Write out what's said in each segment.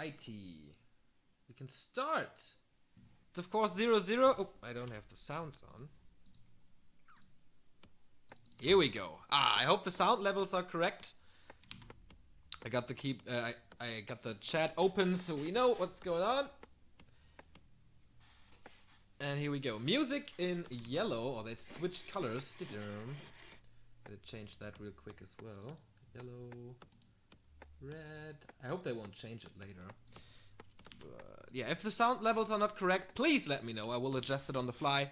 Alrighty. We can start. It's of course 0-0. Oh, I don't have the sounds on. Here we go. I hope the sound levels are correct. I got the I got the chat open so we know what's going on. And here we go. Music in yellow. Oh, they switched colors. Gotta change that real quick as well. Yellow, red. I hope they won't change it later. But yeah, if the sound levels are not correct, please let me know. I will adjust it on the fly.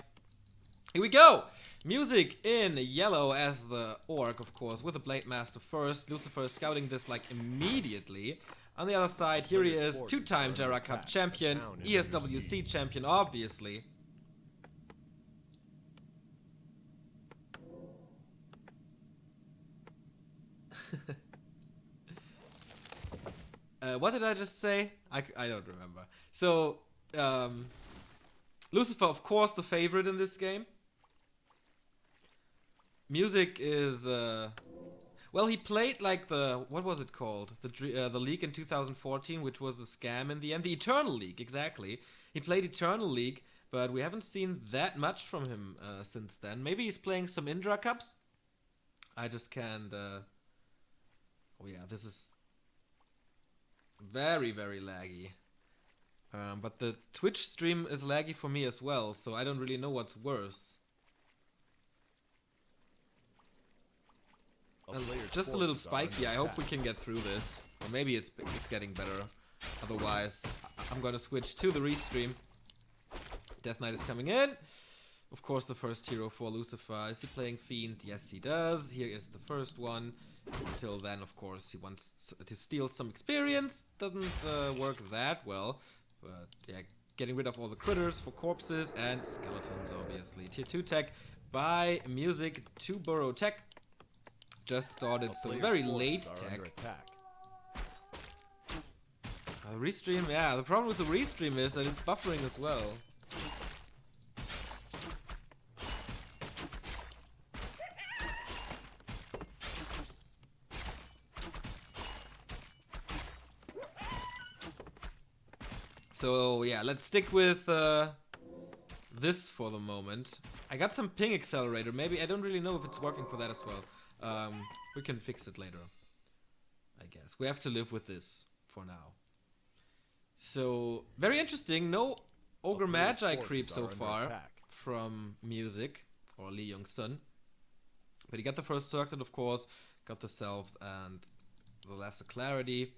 Here we go! Music in yellow as the orc, of course, with the Blade Master first. Lucifer is scouting this like immediately. On the other side, here he is, two-time Jera Cup champion, ESWC champion, obviously. What did I just say? I don't remember. So, Lucifer, of course, the favorite in this game. Music is, well, he played like what was it called? The league in 2014, which was a scam in the end. The Eternal League, exactly. He played Eternal League, but we haven't seen that much from him since then. Maybe he's playing some Indra Cups. I just can't, oh yeah, this is very, very laggy. But the Twitch stream is laggy for me as well, so I don't really know what's worse. It's just a little spiky. I hope we can get through this. Or maybe it's getting better. Otherwise, I'm gonna switch to the restream. Death Knight is coming in. Of course, the first hero for Lucifer. Is he playing Fiends? Yes, he does. Here is the first one. Until then, of course, he wants to steal some experience. Doesn't work that well. But yeah, getting rid of all the critters for corpses and skeletons, obviously. Tier 2 tech by Music to Burrow Tech. Just started, so very late tech. Restream, yeah, the problem with the restream is that it's buffering as well. So yeah, let's stick with this for the moment. I got some ping accelerator, maybe, I don't really know if it's working for that as well. We can fix it later, I guess. We have to live with this for now. So, very interesting. No Ogre Magi creep so far from Music, or LeeYoungSon. But he got the first circuit, of course, got the Selves and the Lesser Clarity.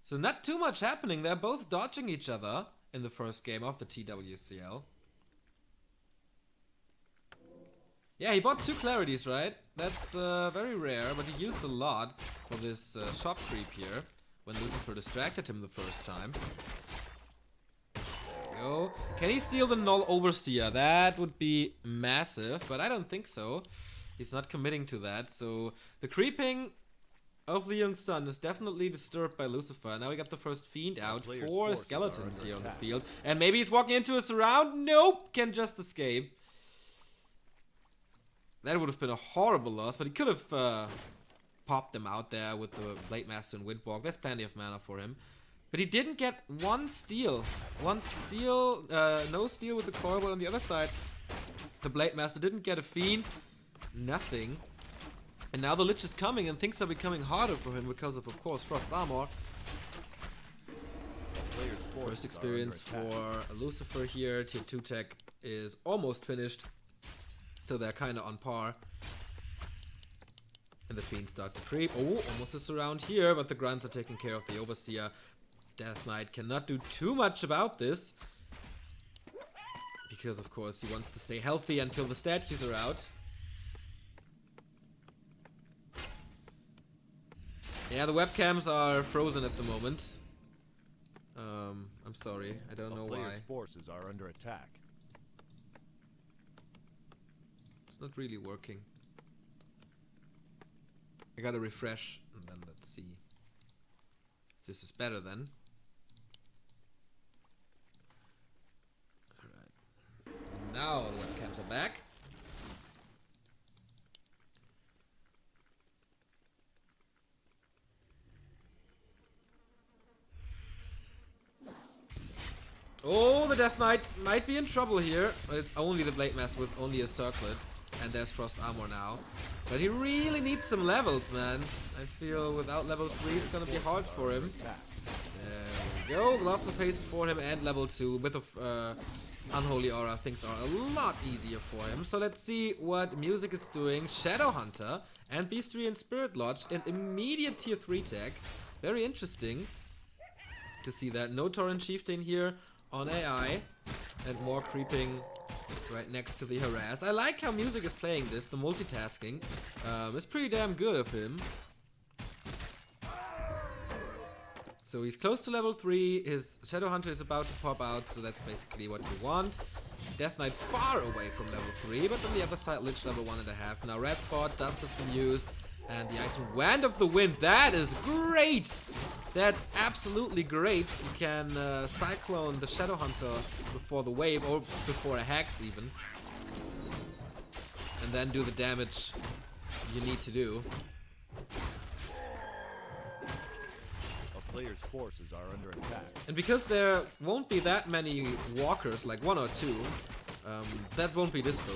So not too much happening. They're both dodging each other in the first game of the TWCL. Yeah, he bought 2 Clarities, right? That's very rare, but he used a lot for this shop creep here when Lucifer distracted him the first time. There we go. Can he steal the Null Overseer? That would be massive, but I don't think so. He's not committing to that, so the creeping of LeeYoungSon is definitely disturbed by Lucifer. Now we got the first Fiend out. 4 skeletons here on the field. And maybe he's walking into a surround. Nope! Can just escape. That would have been a horrible loss, but he could have popped them out there with the Blade Master and Windwalk. There's plenty of mana for him. But he didn't get one steal. No steal with the Coil, but on the other side, the Blade Master didn't get a Fiend. Nothing. And now the Lich is coming and things are becoming harder for him because of course, Frost Armor. First experience for Lucifer here. Tier 2 tech is almost finished. So they're kind of on par. And the Fiends start to creep. Oh, almost a surround here, but the Grunts are taking care of the Overseer. Death Knight cannot do too much about this. Because, of course, he wants to stay healthy until the statues are out. Yeah, the webcams are frozen at the moment. I'm sorry, I don't know why. Forces are under attack. It's not really working. I gotta refresh and then let's see if this is better then. Alright. Now the webcams are back. Oh, the Death Knight might be in trouble here. But it's only the Blade Master with only a circlet. And there's Frost Armor now. But he really needs some levels, man. I feel without level 3 it's gonna be hard for him. There we go. Gloves of Haste for him and level 2. With the Unholy Aura, things are a lot easier for him. So let's see what Music is doing. Shadow Hunter and Beastry and Spirit Lodge. And immediate tier 3 tech. Very interesting to see that. No Torrent Chieftain here on AI. And more creeping right next to the Harass. I like how Music is playing this. The multitasking is pretty damn good of him. So he's close to level 3, his Shadow Hunter is about to pop out, so that's basically what you want. Death Knight far away from level 3, but on the other side, Lich level 1.5. Now Red Spot, Dust has been used, and the item Wand of the Wind, that is great! That's absolutely great. You can Cyclone the Shadow Hunter before the wave, or before a Hex even. And then do the damage you need to do. Players' forces are under attack. And because there won't be that many walkers, like 1 or 2, that won't be Dispel.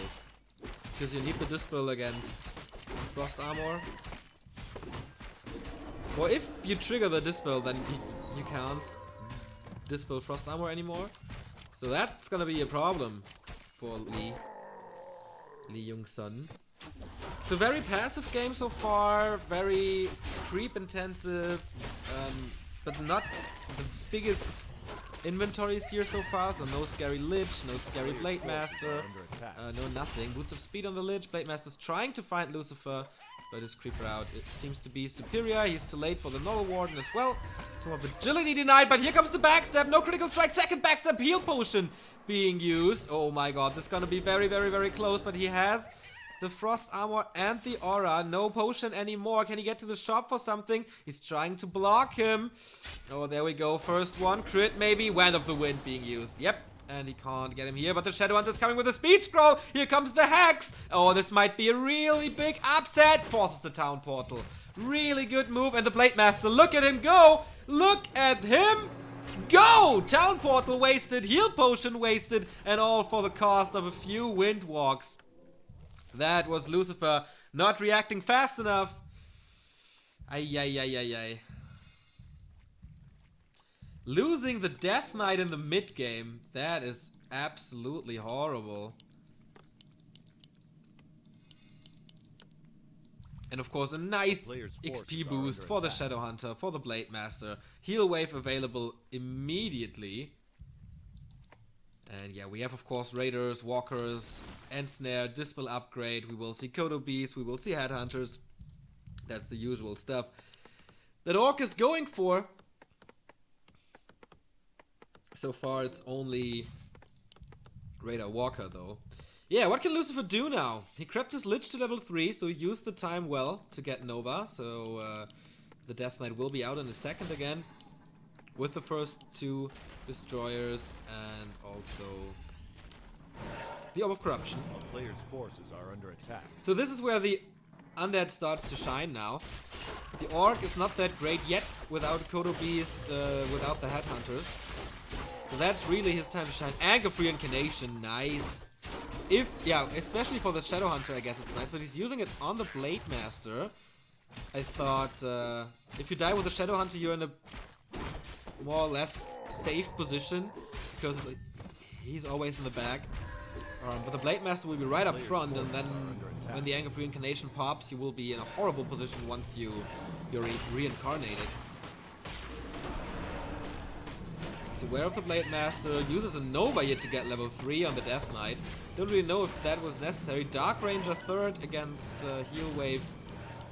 Because you need the Dispel against Frost Armor. Or if you trigger the Dispel, then you can't Dispel Frost Armor anymore. So that's gonna be a problem for LeeYoungSon. So very passive game so far, very creep intensive, but not the biggest inventories here so far. So no scary Lich, no scary Blade Master, no nothing. Boots of Speed on the Lich. Blade Master's trying to find Lucifer, but his creeper out, it seems to be superior. He's too late for the Null Warden as well. Tomb of Agility denied, but here comes the backstab. No critical strike, second backstab, heal potion being used. Oh my god, this is gonna be very, very, very close, but he has the Frost Armor and the Aura. No potion anymore. Can he get to the shop for something? He's trying to block him. Oh, there we go. First one. Crit maybe. Wand of the Wind being used. Yep. And he can't get him here. But the Shadow Hunter's coming with a Speed Scroll. Here comes the Hex. Oh, this might be a really big upset. Forces the Town Portal. Really good move. And the Blade Master. Look at him go. Look at him go. Town Portal wasted. Heal Potion wasted. And all for the cost of a few Wind Walks. That was Lucifer not reacting fast enough. Ay. Losing the Death Knight in the mid game. That is absolutely horrible. And of course a nice XP boost for the Shadow Hunter, for the Blade Master. Heal Wave available immediately. And yeah, we have of course Raiders, Walkers, Ensnare, Dispel upgrade. We will see Kodo Beasts, we will see Headhunters. That's the usual stuff that Orc is going for. So far it's only Raider Walker though. Yeah, what can Lucifer do now? He crept his Lich to level 3, so he used the time well to get Nova. So the Death Knight will be out in a second again. With the first 2 Destroyers and also the Orb of Corruption. Players' forces are under attack. So this is where the Undead starts to shine now. The Orc is not that great yet without Kodo Beast, without the Headhunters. So that's really his time to shine. Anchor of Reincarnation, nice. Yeah, especially for the Shadow Hunter, I guess it's nice. But he's using it on the Blade Master. I thought if you die with the Shadow Hunter, you're in a more or less safe position because he's always in the back. But the Blade Master will be right up front, and then when the Anger of Reincarnation pops, you will be in a horrible position once you're reincarnated. So aware of the Blade Master, uses a Nova here to get level 3 on the Death Knight. Don't really know if that was necessary. Dark Ranger third against Heal Wave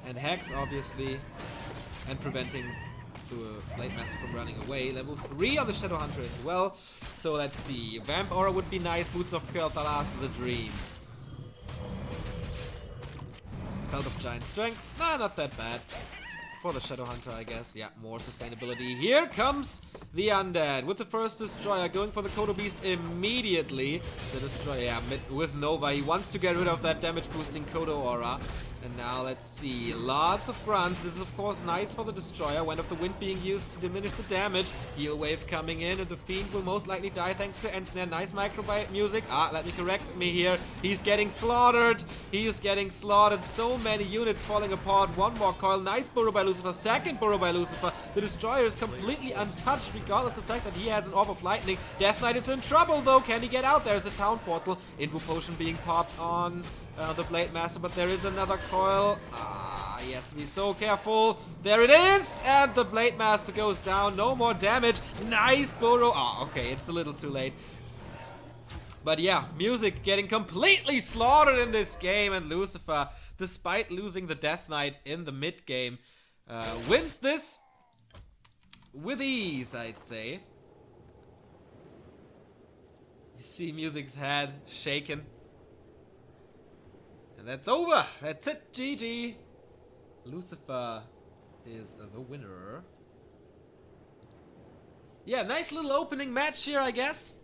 and Hex, obviously, and preventing the Blade Master from running away. Level 3 on the Shadow Hunter as well. So let's see. Vamp Aura would be nice. Boots of Kel'Thalas, the Dream. Belt of Giant Strength. Nah, not that bad. For the Shadow Hunter, I guess. Yeah, more sustainability. Here comes the Undead with the first Destroyer, going for the Kodo Beast immediately. The Destroyer, yeah, with Nova, he wants to get rid of that damage boosting Kodo Aura. And now let's see, lots of grunts. This is of course nice for the Destroyer. Wind of the Wind being used to diminish the damage. Heal Wave coming in, and the Fiend will most likely die thanks to End Snare. Nice microbite music. Let me correct me here. He's getting slaughtered. He is getting slaughtered. So many units falling apart. One more coil. Nice burrow by Lucifer. Second burrow by Lucifer. The Destroyer is completely untouched regardless of the fact that he has an Orb of Lightning. Death Knight is in trouble though. Can he get out? There's a Town Portal. Info Potion being popped on the Blade Master, but there is another coil. He has to be so careful. There it is, and the Blade Master goes down. No more damage. Nice burrow. Okay, it's a little too late. But yeah, Music getting completely slaughtered in this game, and Lucifer, despite losing the Death Knight in the mid game, wins this with ease, I'd say. You see Music's head shaken. And that's over. That's it. GG. Lucifer is the winner. Yeah, nice little opening match here, I guess.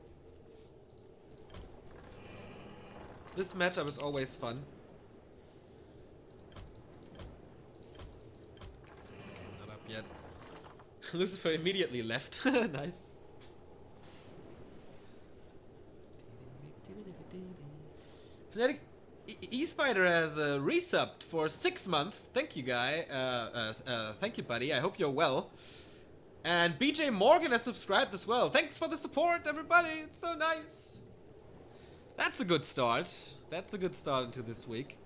This matchup is always fun. Not up yet. Lucifer immediately left. Nice. Fnatic E-Spider has resubbed for 6 months. Thank you, guy. Thank you, buddy. I hope you're well. And BJ Morgan has subscribed as well. Thanks for the support, everybody. It's so nice. That's a good start. That's a good start into this week.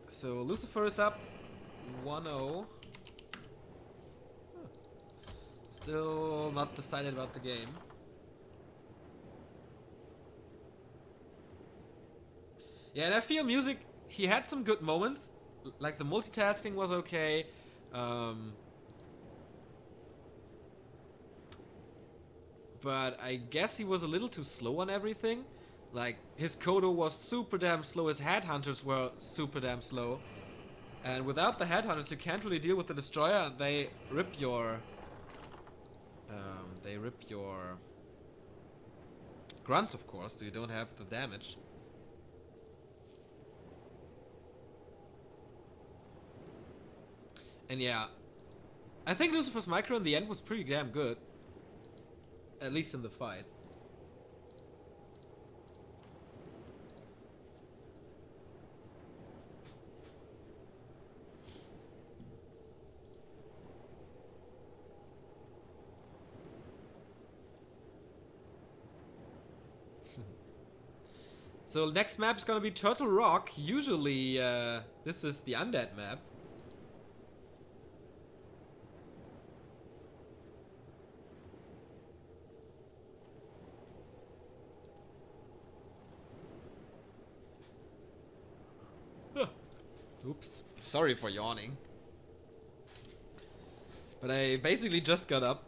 So Lucifer is up 1-0. Still not decided about the game. Yeah, and I feel Music, he had some good moments. Like the multitasking was okay. But I guess he was a little too slow on everything. Like, his Kodo was super damn slow. His Headhunters were super damn slow. And without the Headhunters, you can't really deal with the Destroyer. They rip your... grunts, of course, so you don't have the damage. And yeah, I think Lucifer's micro in the end was pretty damn good. At least in the fight. So next map is gonna be Turtle Rock. Usually this is the Undead map. Oops. Sorry for yawning. But I basically just got up.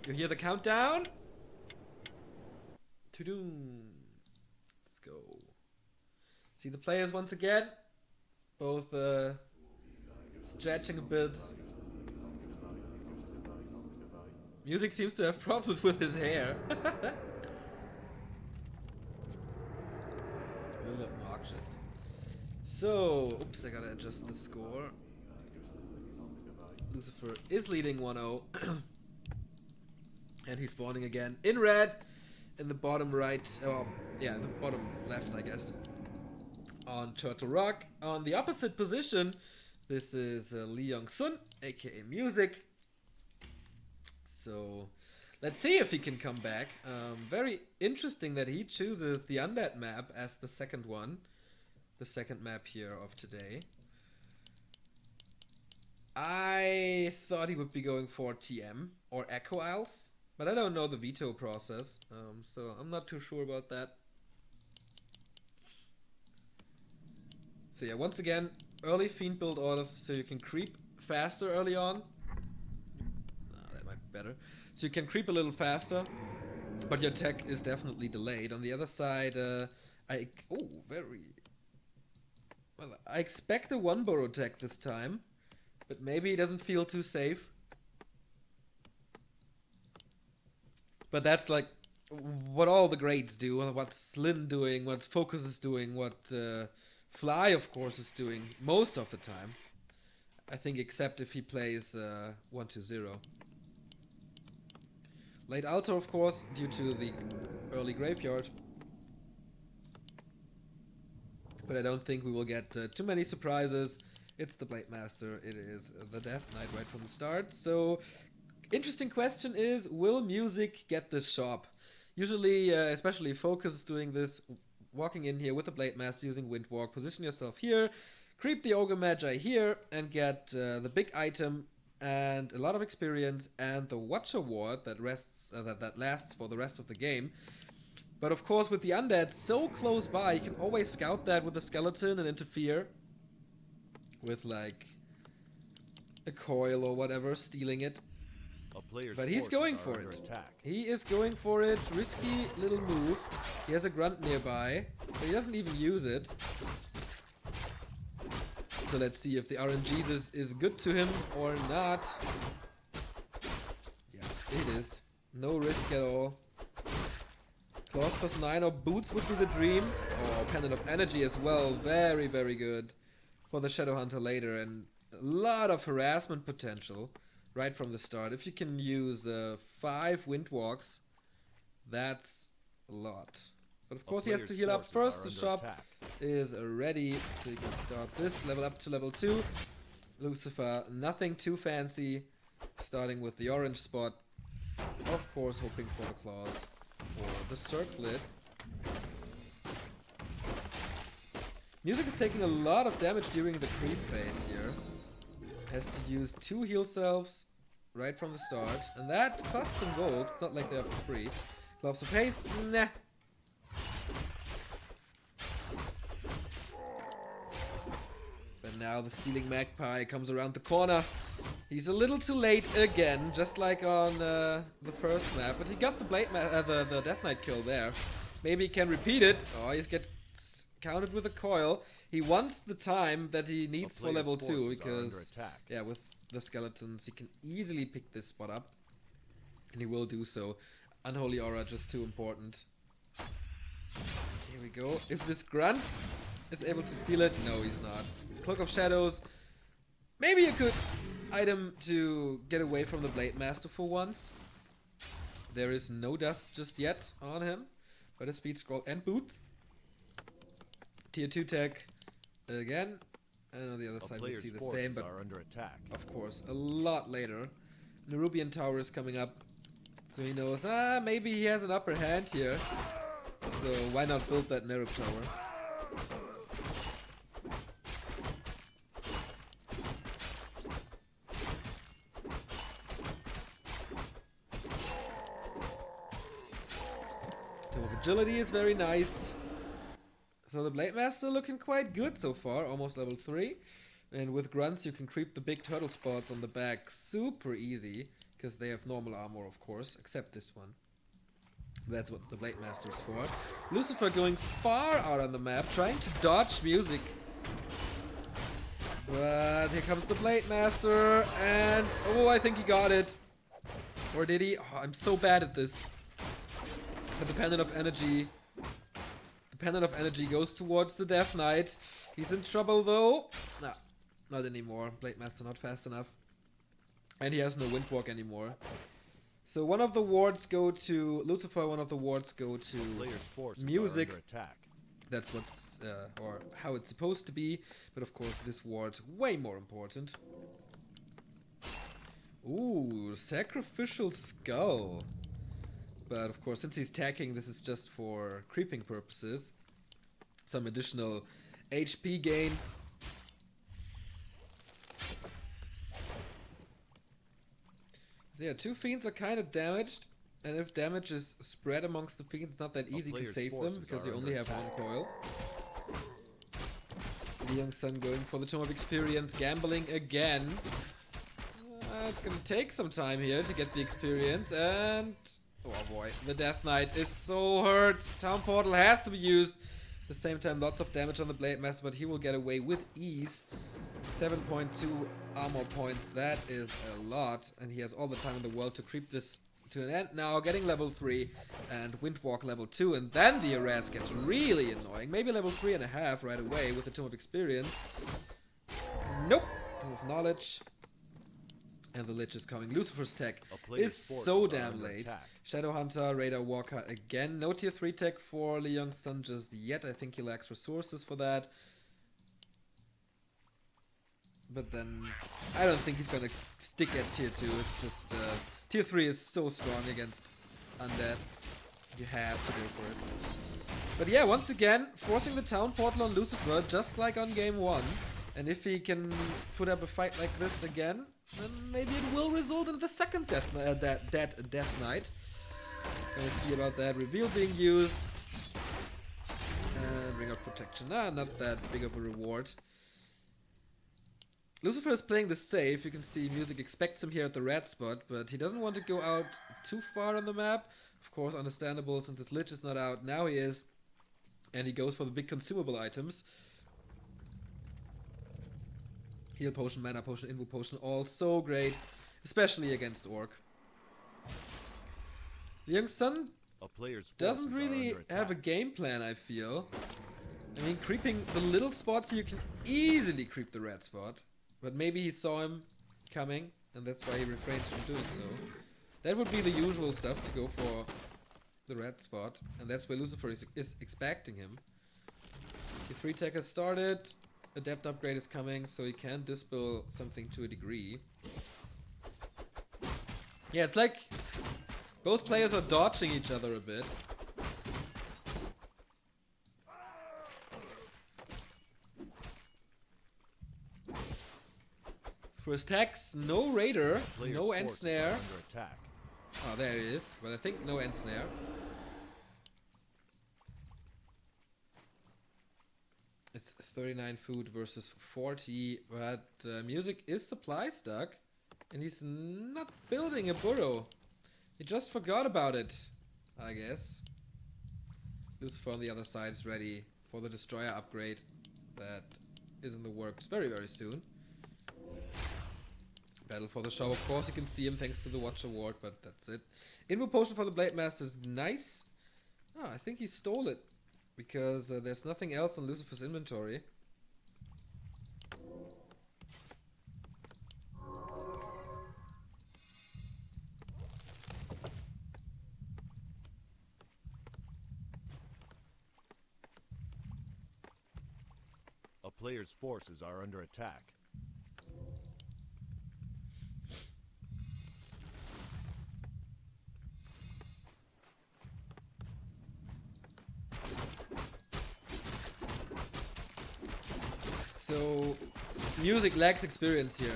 You hear the countdown? To-doom. Let's go. See the players once again. Both stretching a bit. Music seems to have problems with his hair. A little obnoxious. So, oops, I gotta adjust the score. Lucifer is leading 1-0. And he's spawning again in red in the bottom right. Oh, yeah, the bottom left, I guess. On Turtle Rock. On the opposite position, this is LeeYoungSon, aka Music. So, let's see if he can come back. Very interesting that he chooses the Undead map as the second one. The second map here of today. I thought he would be going for TM or Echo Isles, but I don't know the veto process, so I'm not too sure about that. So yeah, once again, early Fiend build orders so you can creep faster early on. That might be better. So you can creep a little faster, but your tech is definitely delayed. On the other side, Well, I expect a one burrow tech this time, but maybe he doesn't feel too safe. But that's like what all the grades do, what Slin doing, what Focus is doing, what Fly, of course, is doing most of the time. I think except if he plays 1-2-0. Late Alto, of course, due to the early graveyard. But I don't think we will get too many surprises. It's the Blade Master. It is the Death Knight right from the start. So, interesting question is, will Music get this shop? Usually, especially Focus is doing this, walking in here with the Blade Master using Windwalk. Position yourself here, creep the Ogre Magi here, and get the big item and a lot of experience and the Watcher Ward that rests that lasts for the rest of the game. But of course, with the Undead so close by, you can always scout that with a skeleton and interfere with like a coil or whatever, stealing it. But he's going for it. He is going for it. Risky little move. He has a grunt nearby, but he doesn't even use it. So let's see if the RNG is good to him or not. Yeah, it is. No risk at all. Claws +9 or Boots would be the dream. Oh, Pendant of Energy as well. Very, very good for the Shadow Hunter later. And a lot of harassment potential right from the start. If you can use 5 Windwalks, that's a lot. But of course he has to heal up first. The shop is ready, so you can start this. Level up to level 2. Lucifer, nothing too fancy. Starting with the orange spot. Of course hoping for the claws or the circlet. Music is taking a lot of damage during the creep phase here. Has to use 2 heal selves right from the start. And that costs some gold. It's not like they're for free. Gloves of Haste? Nah. But now the Stealing Magpie comes around the corner. He's a little too late again, just like on the first map. But he got the the Death Knight kill there. Maybe he can repeat it. Oh, he's gets counted with a coil. He wants the time that he needs for level 2 because, yeah, with the skeletons he can easily pick this spot up. And he will do so. Unholy Aura just too important. Here we go. If this Grunt is able to steal it, no, he's not. Cloak of Shadows. Maybe a good item to get away from the Blade Master for once. There is no dust just yet on him, but a speed scroll and boots. Tier 2 tech again, and on the other side we see the same, but of course a lot later. Nerubian Tower is coming up, so he knows, maybe he has an upper hand here, so why not build that Nerub Tower? Tome of Agility is very nice. So the Blade Master looking quite good so far, almost level 3. And with grunts you can creep the big turtle spots on the back super easy, because they have normal armor of course, except this one. That's what the Blade Master is for. Lucifer going far out on the map, trying to dodge Music. But here comes the Blade Master, and oh, I think he got it. Or did he? Oh, I'm so bad at this. But the Pendant of Energy... Pendant of Energy goes towards the Death Knight. He's in trouble though. Nah, not anymore. Blade Master not fast enough. And he has no Windwalk anymore. So one of the wards go to Lucifer, one of the wards go to Music. That's what's, or how it's supposed to be. But of course this ward way more important. Ooh, Sacrificial Skull. But of course, since he's tacking, this is just for creeping purposes. Some additional HP gain. So yeah, 2 fiends are kind of damaged. And if damage is spread amongst the fiends, it's not that easy to save them, because you only have 1 coil. LeeYoungSon going for the Tome of Experience, gambling again. It's gonna take some time here to get the experience, and... oh boy, the Death Knight is so hurt. Town Portal has to be used. At the same time, lots of damage on the Blade Master, but he will get away with ease. 7.2 armor points, that is a lot. And he has all the time in the world to creep this to an end now, getting level 3 and Windwalk level 2, and then the harass gets really annoying. Maybe level 3.5 right away with the Tome of Experience. Nope. Tome of Knowledge. And the Lich is coming. Lucifer's tech is so damn late. Shadowhunter, Radar Walker again. No tier 3 tech for LeeYoungSon just yet. I think he lacks resources for that. But then, I don't think he's gonna stick at tier 2. It's just, tier 3 is so strong against Undead. You have to go for it. But yeah, once again, forcing the town portal on Lucifer, just like on game 1. And if he can put up a fight like this again, then maybe it will result in the second Death Knight. Gonna see about that. Reveal being used. And Ring of Protection. Not that big of a reward. Lucifer is playing this safe. You can see Music expects him here at the red spot, but he doesn't want to go out too far on the map. Of course, understandable since his Lich is not out. Now he is. And he goes for the big consumable items. Heal potion, mana potion, invo potion, all so great, especially against Orc. LeeYoungSon doesn't really have a game plan, I feel. I mean, creeping the little spots, you can easily creep the red spot. But maybe he saw him coming, and that's why he refrains from doing so. That would be the usual stuff to go for the red spot, and that's where Lucifer is expecting him. The 3 tech has started. Adept upgrade is coming, so he can dispel something to a degree. Yeah, it's like both players are dodging each other a bit. First tax, no Raider, no End Snare. Oh, there it is, but I think no End Snare. It's 39 food versus 40, but Music is supply stuck, and he's not building a burrow. He just forgot about it, I guess. Lucifer on the other side is ready for the Destroyer upgrade that is in the works very, very soon. Battle for the show, of course you can see him thanks to the Watch Award, but that's it. Invo Potion for the Blade Master is nice. Oh, I think he stole it, because there's nothing else on Lucifer's inventory. A player's forces are under attack. So, Music lacks experience here.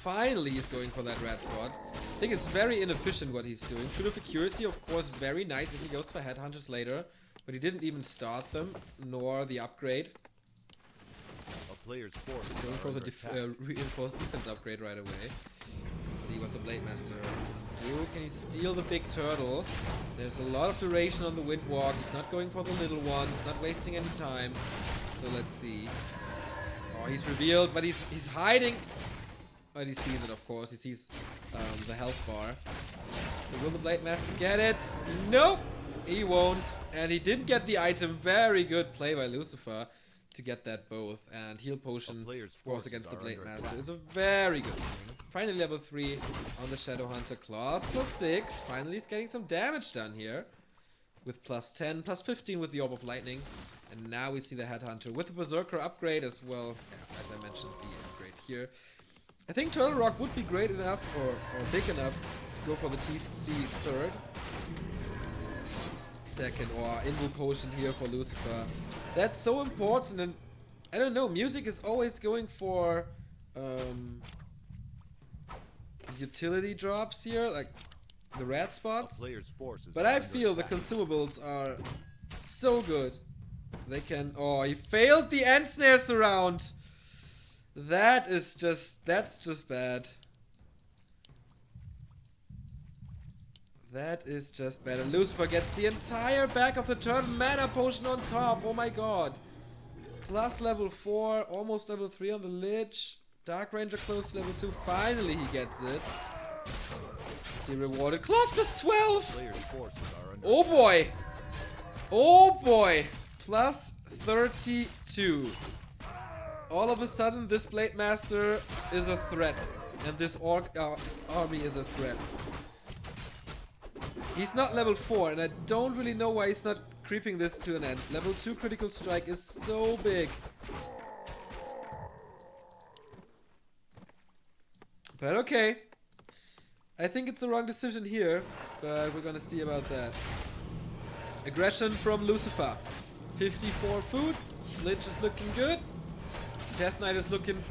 Finally he's going for that red spot. I think it's very inefficient what he's doing. Should have accuracy, of course, very nice if he goes for headhunters later. But he didn't even start them, nor the upgrade. A player's force going for the reinforced defense upgrade right away. Let's see what the Blade Master do. Can he steal the big turtle? There's a lot of duration on the Windwalk. He's not going for the little ones, not wasting any time. So let's see. Oh, he's revealed, but he's hiding. But he sees it, of course. He sees the health bar. So will the Blade Master get it? Nope! He won't. And he didn't get the item. Very good play by Lucifer to get that both. And heal potion, of course, against the Blade Master is a very good thing. Finally level 3 on the Shadowhunter class. +6. Finally he's getting some damage done here. With +10, +15 with the Orb of Lightning. And now we see the Headhunter with the Berserker upgrade as well. Yeah, as I mentioned, the upgrade here. I think Turtle Rock would be great enough, or big enough, to go for the TC third. Second, or Invo Potion here for Lucifer. That's so important, and I don't know, Music is always going for utility drops here, like the red spots. But I feel the consumables are so good. They can... Oh, he failed the End Snare surround. That's just bad. That is just bad. And Lucifer gets the entire back of the turn mana potion on top. Oh my god. Plus level 4, almost level 3 on the Lich. Dark Ranger close to level 2. Finally he gets it. What's he rewarded? Claws plus 12! Player's forces are under Oh boy! Oh boy! Plus 32. All of a sudden, this Blade Master is a threat. And this Orc army is a threat. He's not level 4, and I don't really know why he's not creeping this to an end. Level 2 critical strike is so big. But okay. I think it's the wrong decision here, but we're gonna see about that. Aggression from Lucifer. 54 food. Lich is looking good. Death Knight is looking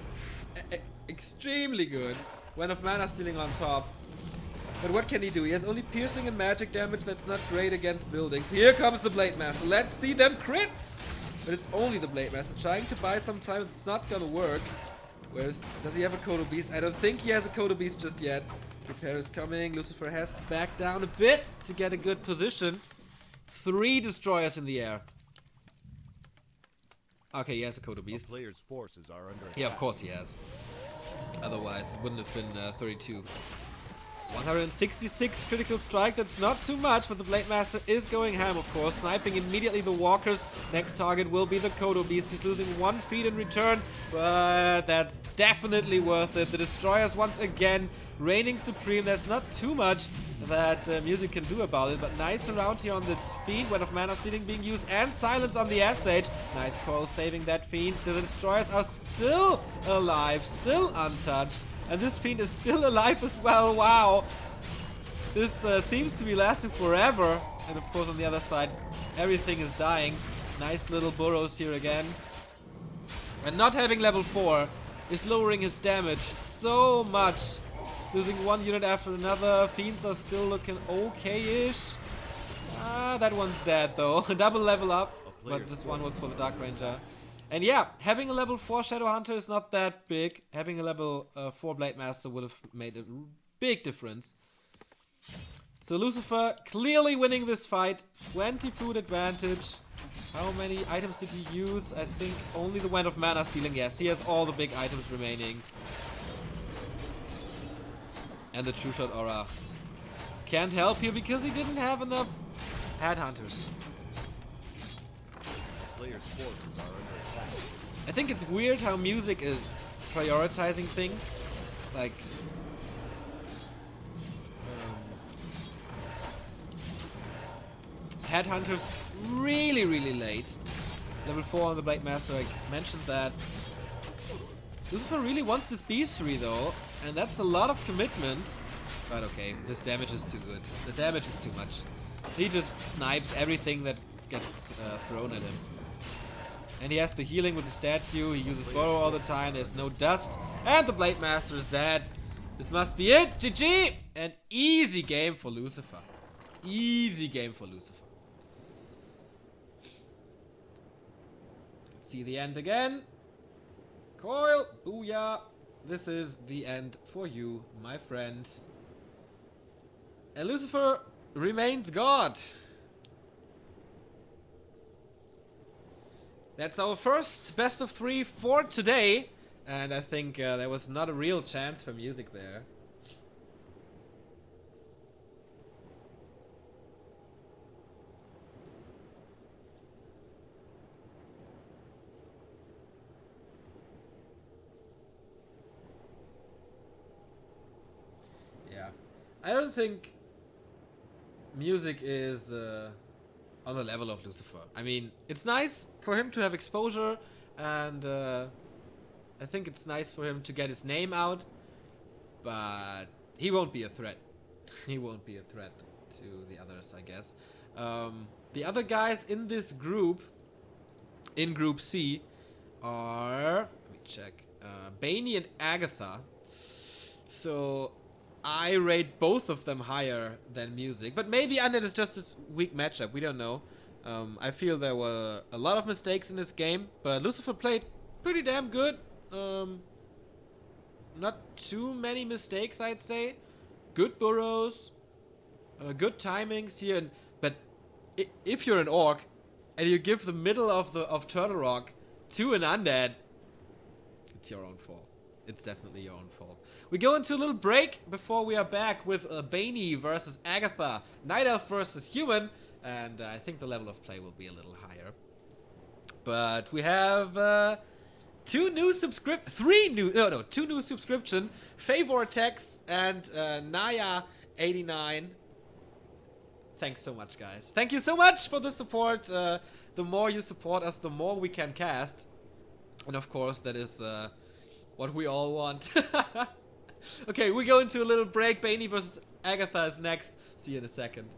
extremely good. When of mana stealing on top. But what can he do? He has only piercing and magic damage. That's not great against buildings. Here comes the Blade Master. Let's see them crits! But it's only the Blade Master. Trying to buy some time. It's not gonna work. Does he have a Kodo Beast? I don't think he has a Kodo Beast just yet. Repair is coming. Lucifer has to back down a bit to get a good position. 3 destroyers in the air. Okay, he has a Kodo Beast. The player's forces are under attack. Yeah, of course he has. Otherwise, it wouldn't have been 32. 166 critical strike, that's not too much, but the Blade Master is going ham, of course. Sniping immediately the walkers. Next target will be the Kodo Beast. He's losing 1 feet in return, but that's definitely worth it. The destroyers once again reigning supreme. There's not too much that music can do about it, but nice around here on this fiend. When of mana stealing being used and silence on the SH. Nice call saving that fiend. The destroyers are still alive, still untouched. And this fiend is still alive as well. Wow. This seems to be lasting forever. And of course on the other side, everything is dying. Nice little burrows here again. And not having level 4 is lowering his damage so much. Losing 1 unit after another. Fiends are still looking okay-ish. Ah, that one's dead though. Double level up. But this one was for the Dark Ranger. And yeah, having a level 4 Shadow Hunter is not that big. Having a level 4 Blade Master would have made a big difference. So Lucifer clearly winning this fight. 20 food advantage. How many items did he use? I think only the Wand of Mana Stealing. Yes, he has all the big items remaining. And the True Shot Aura. Can't help here because he didn't have enough Headhunters. Player's forces are under attack. I think it's weird how music is prioritizing things. Like... Headhunters really, really late. Level 4 on the Blade Master, I mentioned that. Lucifer really wants this Beastery though, and that's a lot of commitment. But okay, this damage is too good. The damage is too much. He just snipes everything that gets thrown at him. And he has the healing with the statue. He uses Burrow all the time. There's no dust. And the Blade Master is dead. This must be it. GG! An easy game for Lucifer. Easy game for Lucifer. Let's see the end again. Coil. Booyah. This is the end for you, my friend. And Lucifer remains God. That's our first best of 3 for today. And I think there was not a real chance for music there. Yeah. I don't think music is on the level of Lucifer. I mean, it's nice for him to have exposure, and I think it's nice for him to get his name out, but he won't be a threat. He won't be a threat to the others, I guess. The other guys in this group, in Group C, are, let me check, Bainey and Agatha. So I rate both of them higher than music, but maybe Undead is just a weak matchup. We don't know. I feel there were a lot of mistakes in this game, but Lucifer played pretty damn good. Not too many mistakes, I'd say. Good burrows, good timings here. But if you're an orc and you give the middle of Turtle Rock to an Undead, it's your own fault. It's definitely your own fault. We go into a little break before we are back with Bainey versus Agatha, Night Elf versus Human, and I think the level of play will be a little higher. But we have two new subscription, Favortex and Naya89. Thanks so much, guys. Thank you so much for the support. The more you support us, the more we can cast. And of course, that is what we all want. Okay, we go into a little break. Bainey versus Agatha is next. See you in a second.